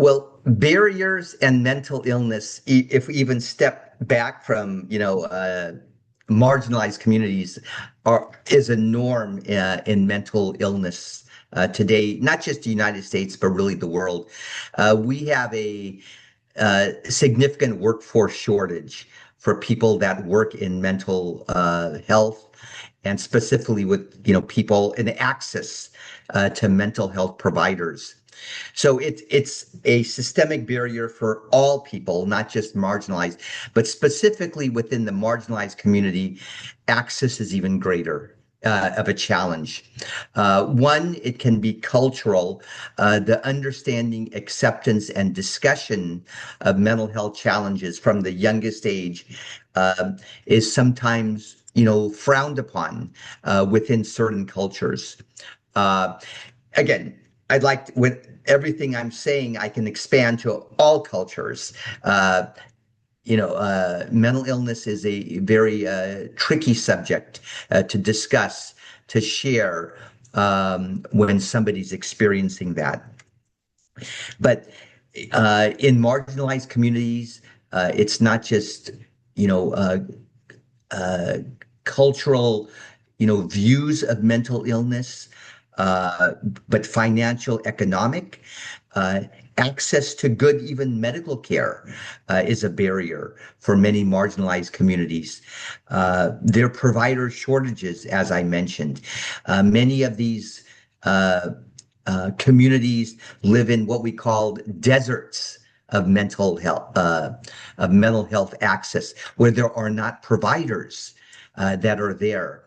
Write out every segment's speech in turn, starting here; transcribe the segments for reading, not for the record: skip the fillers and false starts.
Well, barriers and mental illness, if we even step back from, marginalized communities, is a norm in mental illness today, not just the United States, but really the world. We have a significant workforce shortage for people that work in mental health, and specifically with people in access to mental health providers. So it's a systemic barrier for all people, not just marginalized, but specifically within the marginalized community, access is even greater. Of a challenge. One, it can be cultural. The understanding, acceptance, and discussion of mental health challenges from the youngest age is sometimes, frowned upon within certain cultures. Uh, Again, with everything I'm saying, I can expand to all cultures. Mental illness is a very tricky subject to discuss, to share when somebody's experiencing that. But in marginalized communities, it's not just, you know, uh, uh, cultural, views of mental illness, uh, but financial, economic. Uh, Access to good, even medical care, is a barrier for many marginalized communities. There are provider shortages, as I mentioned. Many of these communities live in what we call deserts of mental health access, where there are not providers that are there.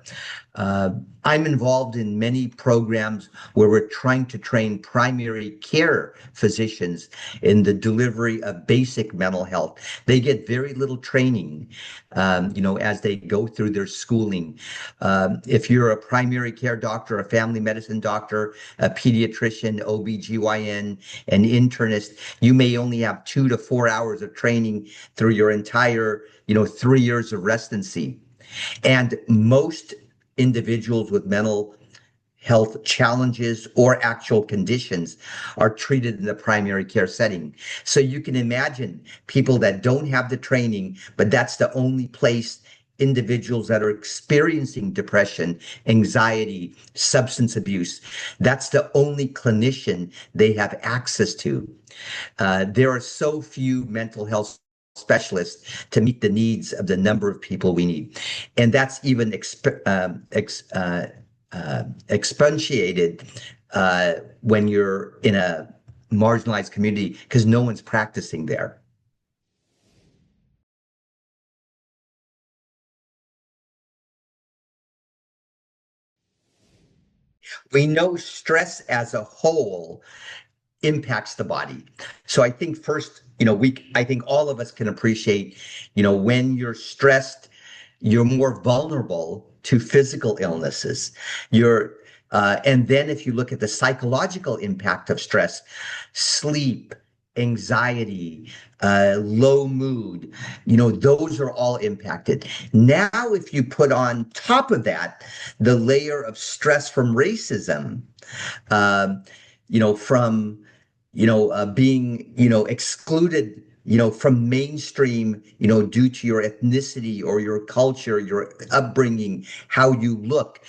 Uh, I'm involved in many programs where we're trying to train primary care physicians in the delivery of basic mental health. They get very little training, as they go through their schooling. If you're a primary care doctor, a family medicine doctor, a pediatrician, OBGYN, an internist, you may only have 2 to 4 hours of training through your entire, 3 years of residency. And most individuals with mental health challenges or actual conditions are treated in the primary care setting. So you can imagine people that don't have the training, but that's the only place individuals that are experiencing depression, anxiety, substance abuse, that's the only clinician they have access to. There are so few mental health specialists to meet the needs of the number of people we need. And that's even expatiated when you're in a marginalized community because no one's practicing there. We know stress as a whole impacts the body. So I think first, I think all of us can appreciate, when you're stressed, you're more vulnerable to physical illnesses. And then if you look at the psychological impact of stress, sleep, anxiety, low mood, those are all impacted. Now, if you put on top of that the layer of stress from racism, um, from being excluded from mainstream due to your ethnicity or your culture, your upbringing, how you look,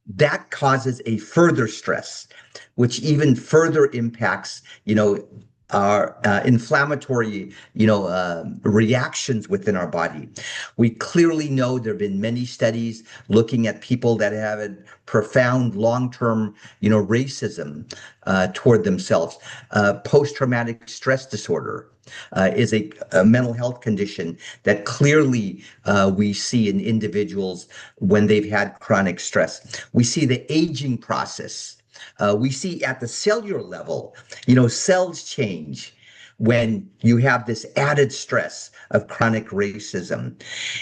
that causes a further stress, which even further impacts our inflammatory reactions within our body. We clearly know there have been many studies looking at people that have a profound long-term racism toward themselves. Post-traumatic stress disorder is a mental health condition that clearly we see in individuals when they've had chronic stress. We see the aging process. We see at the cellular level, cells change when you have this added stress of chronic racism.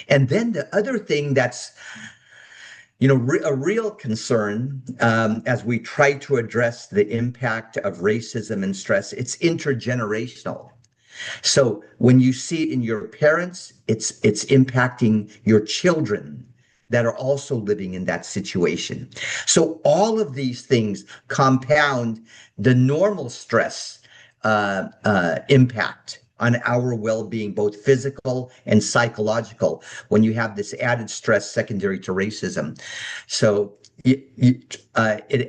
And then the other thing that's, a real concern as we try to address the impact of racism and stress, it's intergenerational. So when you see it in your parents, it's impacting your children that are also living in that situation. So all of these things compound the normal stress impact on our well-being, both physical and psychological, when you have this added stress secondary to racism. So it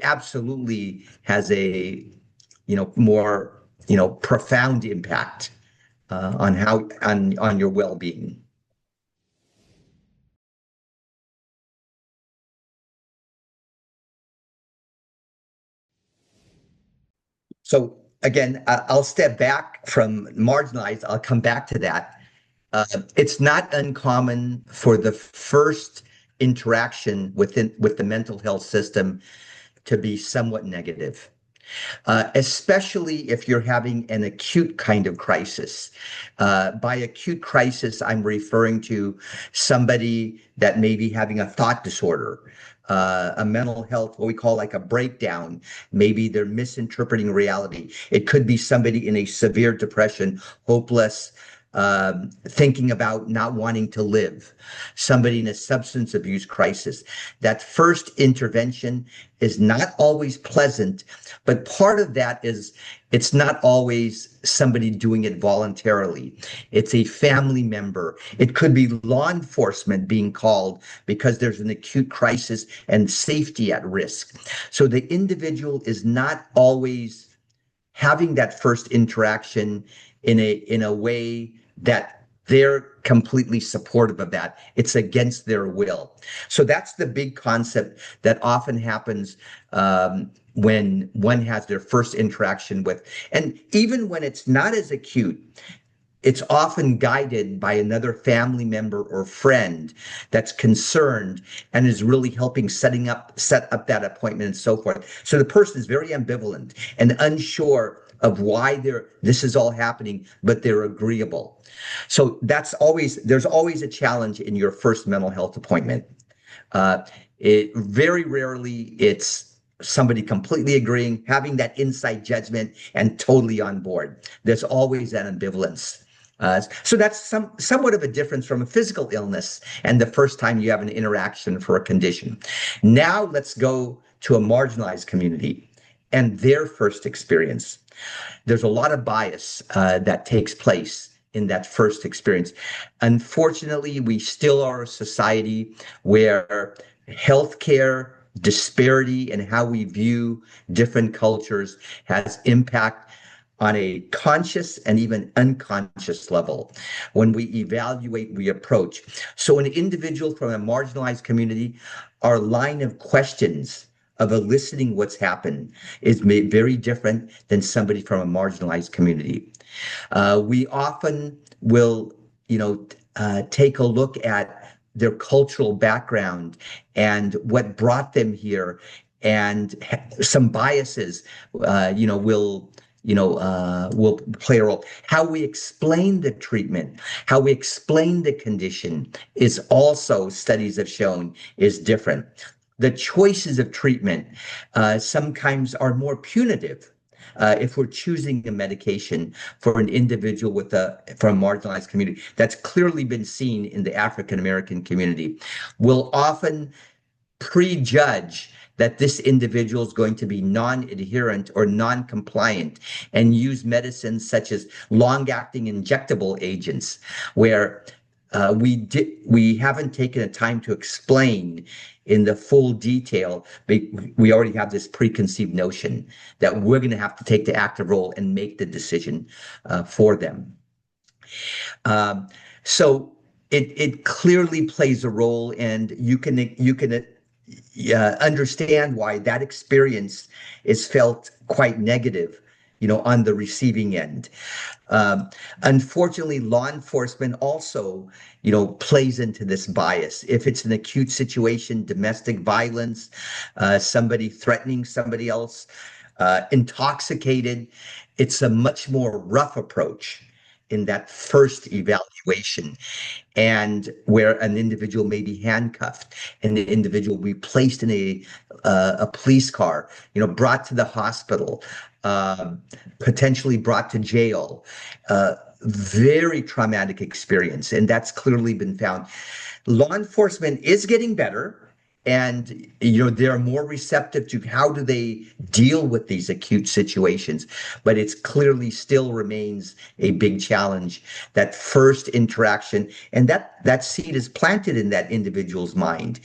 absolutely has a more profound impact on how on your well-being. So again, I'll step back from marginalized. I'll come back to that. It's not uncommon for the first interaction with the mental health system to be somewhat negative. Especially if you're having an acute kind of crisis. By acute crisis, I'm referring to somebody that may be having a thought disorder, a mental health, what we call like a breakdown. Maybe they're misinterpreting reality. It could be somebody in a severe depression, hopeless, thinking about not wanting to live, somebody in a substance abuse crisis. That first intervention is not always pleasant, but part of that is it's not always somebody doing it voluntarily. It's a family member. It could be law enforcement being called because there's an acute crisis and safety at risk. So the individual is not always having that first interaction in a way that they're completely supportive of that. It's against their will. So that's the big concept that often happens when one has their first interaction with, and even when it's not as acute, it's often guided by another family member or friend that's concerned and is really helping set up that appointment and so forth. So the person is very ambivalent and unsure of why this is all happening, but they're agreeable. So there's always a challenge in your first mental health appointment. It very rarely it's somebody completely agreeing, having that inside judgment, and totally on board. There's always that ambivalence. So that's somewhat of a difference from a physical illness and the first time you have an interaction for a condition. Now let's go to a marginalized community and their first experience. There's a lot of bias that takes place in that first experience. Unfortunately, we still are a society where healthcare disparity and how we view different cultures has impact on a conscious and even unconscious level. When we evaluate, we approach. So an individual from a marginalized community, our line of questions of eliciting what's happened is very different than somebody from a marginalized community. We often will, take a look at their cultural background and what brought them here, and some biases, will play a role. How we explain the treatment, how we explain the condition is also, studies have shown, is different. The choices of treatment sometimes are more punitive. If we're choosing a medication for an individual from a marginalized community, that's clearly been seen in the African American community, will often prejudge that this individual is going to be non-adherent or non-compliant and use medicines such as long-acting injectable agents, where we haven't taken the time to explain in the full detail. We already have this preconceived notion that we're going to have to take the active role and make the decision for them. So it clearly plays a role, and you can understand why that experience is felt quite negative, on the receiving end. Unfortunately, law enforcement also, plays into this bias. If it's an acute situation, domestic violence, somebody threatening somebody else, intoxicated, it's a much more rough approach in that first evaluation, and where an individual may be handcuffed and the individual will be placed in a police car, brought to the hospital, potentially brought to jail. Very traumatic experience, and that's clearly been found. Law enforcement is getting better and they're more receptive to how do they deal with these acute situations. But it's clearly still remains a big challenge, that first interaction, and that seed is planted in that individual's mind.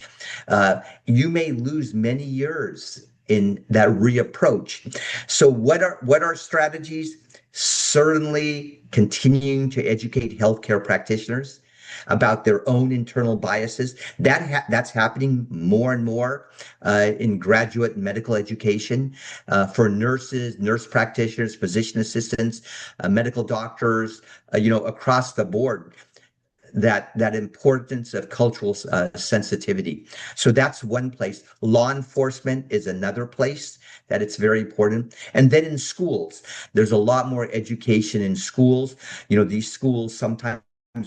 You may lose many years in that reapproach. So what are strategies? Certainly continuing to educate healthcare practitioners about their own internal biases. That's happening more and more in graduate medical education for nurses, nurse practitioners, physician assistants, medical doctors, across the board. That importance of cultural sensitivity. So that's one place. Law enforcement is another place that it's very important. And then in schools, there's a lot more education in schools. These schools sometimes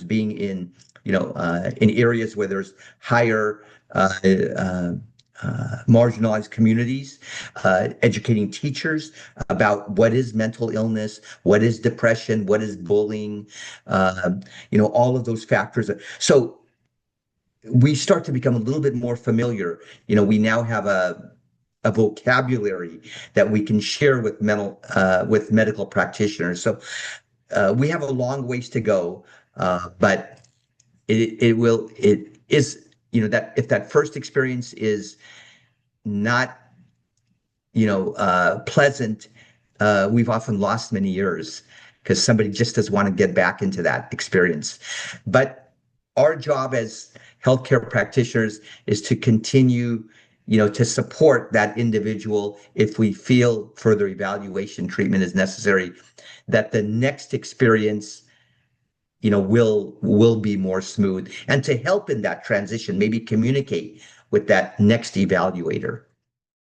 being in areas where there's higher marginalized communities, educating teachers about what is mental illness, what is depression, what is bullying, all of those factors. So we start to become a little bit more familiar. We now have a vocabulary that we can share with medical practitioners. So we have a long ways to go, but it is, that if that first experience is not pleasant, we've often lost many years because somebody just doesn't want to get back into that experience. But our job as healthcare practitioners is to continue to support that individual if we feel further evaluation treatment is necessary, that the next experience will be more smooth, and to help in that transition, maybe communicate with that next evaluator.